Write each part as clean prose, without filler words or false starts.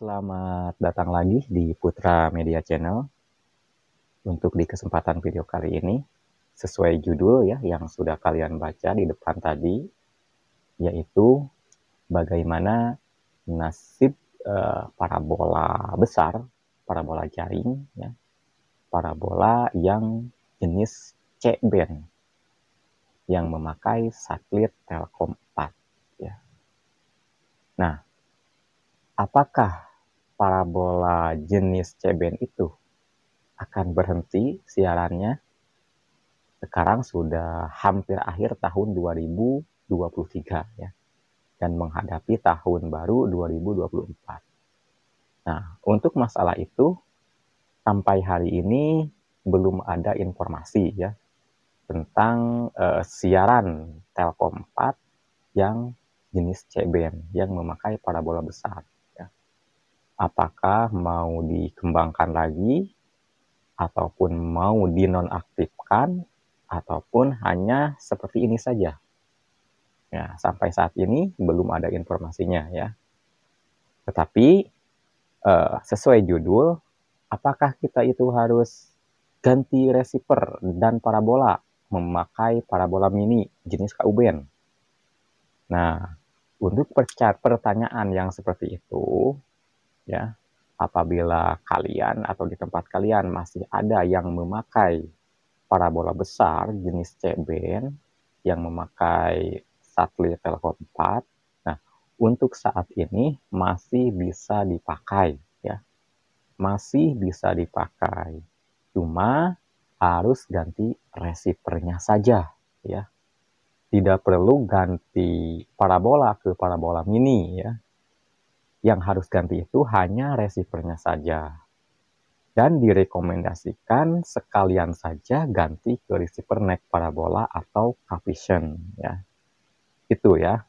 Selamat datang lagi di Putra Media Channel. Untuk di kesempatan video kali ini, sesuai judul ya yang sudah kalian baca di depan tadi, yaitu bagaimana nasib parabola besar, parabola jaring, ya, parabola yang jenis C-band yang memakai satelit Telkom 4. Ya. Nah, apakah parabola jenis C-band itu akan berhenti siarannya? Sekarang sudah hampir akhir tahun 2023 ya, dan menghadapi tahun baru 2024. Nah, untuk masalah itu sampai hari ini belum ada informasi ya tentang siaran Telkom 4 yang jenis C-band yang memakai parabola besar ya. Apakah mau dikembangkan lagi ataupun mau dinonaktifkan ataupun hanya seperti ini saja. Ya, sampai saat ini belum ada informasinya ya. Tetapi sesuai judul, apakah kita itu harus ganti receiver dan parabola memakai parabola mini jenis KU-band? Nah, untuk pertanyaan yang seperti itu ya, apabila kalian atau di tempat kalian masih ada yang memakai parabola besar jenis C-band yang memakai satelit Telkom 4, nah untuk saat ini masih bisa dipakai ya, masih bisa dipakai, cuma harus ganti receivernya saja ya, tidak perlu ganti parabola ke parabola mini ya. Yang harus ganti itu hanya receivernya saja. Dan direkomendasikan sekalian saja ganti ke receiver neck parabola atau Cavision ya. Itu ya.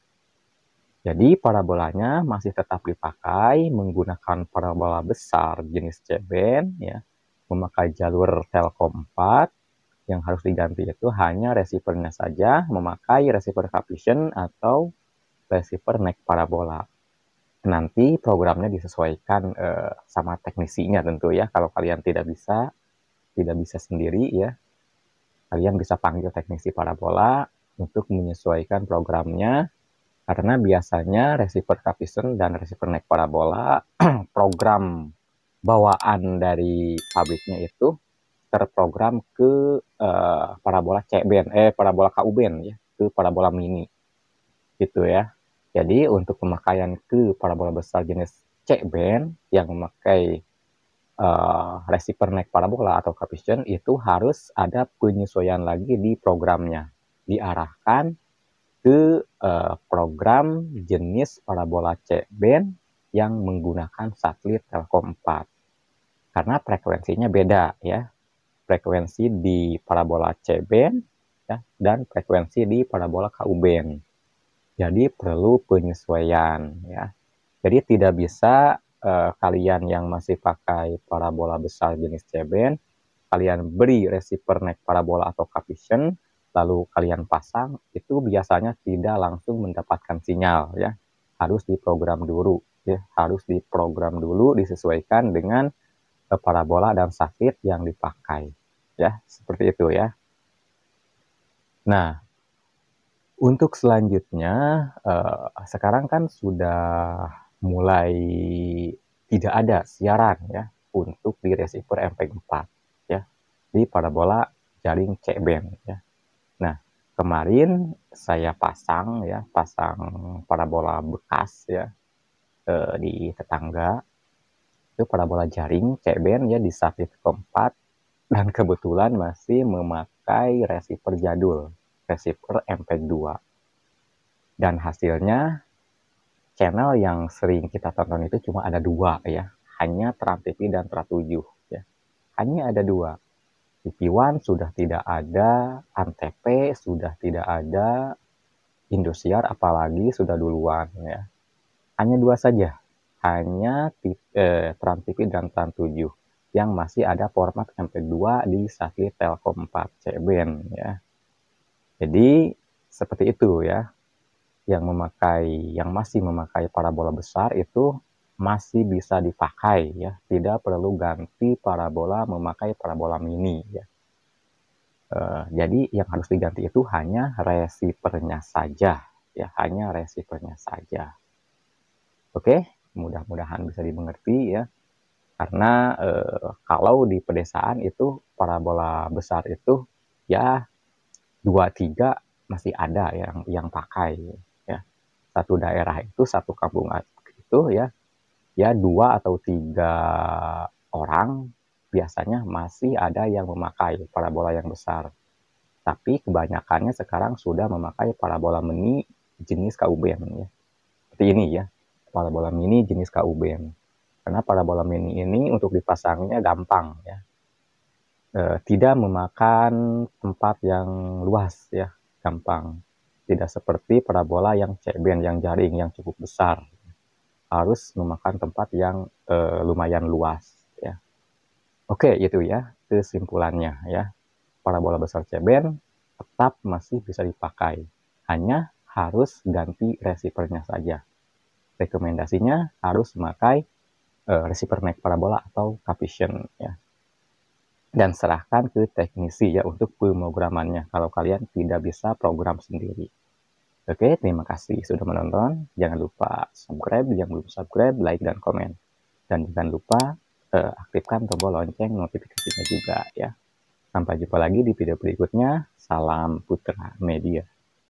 Jadi parabolanya masih tetap dipakai menggunakan parabola besar jenis C-band ya, memakai jalur Telkom 4. Yang harus diganti itu hanya receivernya saja, memakai receiver Cavision atau receiver neck parabola. Nanti programnya disesuaikan sama teknisinya tentu ya. Kalau kalian tidak bisa sendiri ya, kalian bisa panggil teknisi parabola untuk menyesuaikan programnya, karena biasanya receiver Cavision dan receiver neck parabola program bawaan dari pabriknya itu terprogram ke parabola C-band, parabola KU-band ya, ke parabola mini gitu ya. Jadi untuk pemakaian ke parabola besar jenis C-band yang memakai receiver neck parabola atau Cavision itu harus ada penyesuaian lagi di programnya, diarahkan ke program jenis parabola C-band yang menggunakan satelit Telkom 4, karena frekuensinya beda ya, frekuensi di parabola C-band ya, dan frekuensi di parabola KU-band. Jadi perlu penyesuaian ya. Jadi tidak bisa kalian yang masih pakai parabola besar jenis C-band, kalian beri receiver neck parabola atau Cavision, lalu kalian pasang, itu biasanya tidak langsung mendapatkan sinyal ya. Harus diprogram dulu ya, harus diprogram dulu disesuaikan dengan parabola dan satelit yang dipakai ya, seperti itu ya. Nah, untuk selanjutnya, sekarang kan sudah mulai tidak ada siaran ya untuk di receiver MP4 ya, di parabola jaring C-band ya. Nah, kemarin saya pasang parabola bekas ya di tetangga, itu parabola jaring C-band ya di satelit keempat, dan kebetulan masih memakai receiver jadul, receiver MP2. Dan hasilnya channel yang sering kita tonton itu cuma ada 2 ya, hanya Trans TV dan Trans 7 ya. Hanya ada 2. TV One sudah tidak ada, Antv sudah tidak ada, Indosiar apalagi sudah duluan ya. Hanya 2 saja. Hanya Trans TV dan Trans 7 yang masih ada format MP2 di satelit Telkom 4 C-band ya. Jadi seperti itu ya. Yang masih memakai parabola besar itu masih bisa dipakai ya, tidak perlu ganti parabola memakai parabola mini ya. Jadi yang harus diganti itu hanya receivernya saja ya, hanya receivernya saja. Oke, mudah-mudahan bisa dimengerti ya. Karena kalau di pedesaan itu parabola besar itu ya 2-3 masih ada yang pakai ya. Satu daerah itu, satu kampung itu ya 2 atau 3 orang biasanya masih ada yang memakai parabola yang besar. Tapi kebanyakannya sekarang sudah memakai parabola mini jenis KUBEN ya. Seperti ini ya, parabola mini jenis KUBEN. Karena parabola mini ini untuk dipasangnya gampang ya. Tidak memakan tempat yang luas ya, gampang. Tidak seperti parabola yang C-band, yang jaring, yang cukup besar. Harus memakan tempat yang lumayan luas ya. Oke, itu ya kesimpulannya ya. Parabola besar C-band tetap masih bisa dipakai. Hanya harus ganti receivernya saja. Rekomendasinya harus memakai receiver mic parabola atau Cavision ya. Dan serahkan ke teknisi ya untuk pemrogramannya kalau kalian tidak bisa program sendiri. Oke, terima kasih sudah menonton. Jangan lupa subscribe, yang belum subscribe, like dan komen. Dan jangan lupa aktifkan tombol lonceng notifikasinya juga ya. Sampai jumpa lagi di video berikutnya. Salam Putra Media.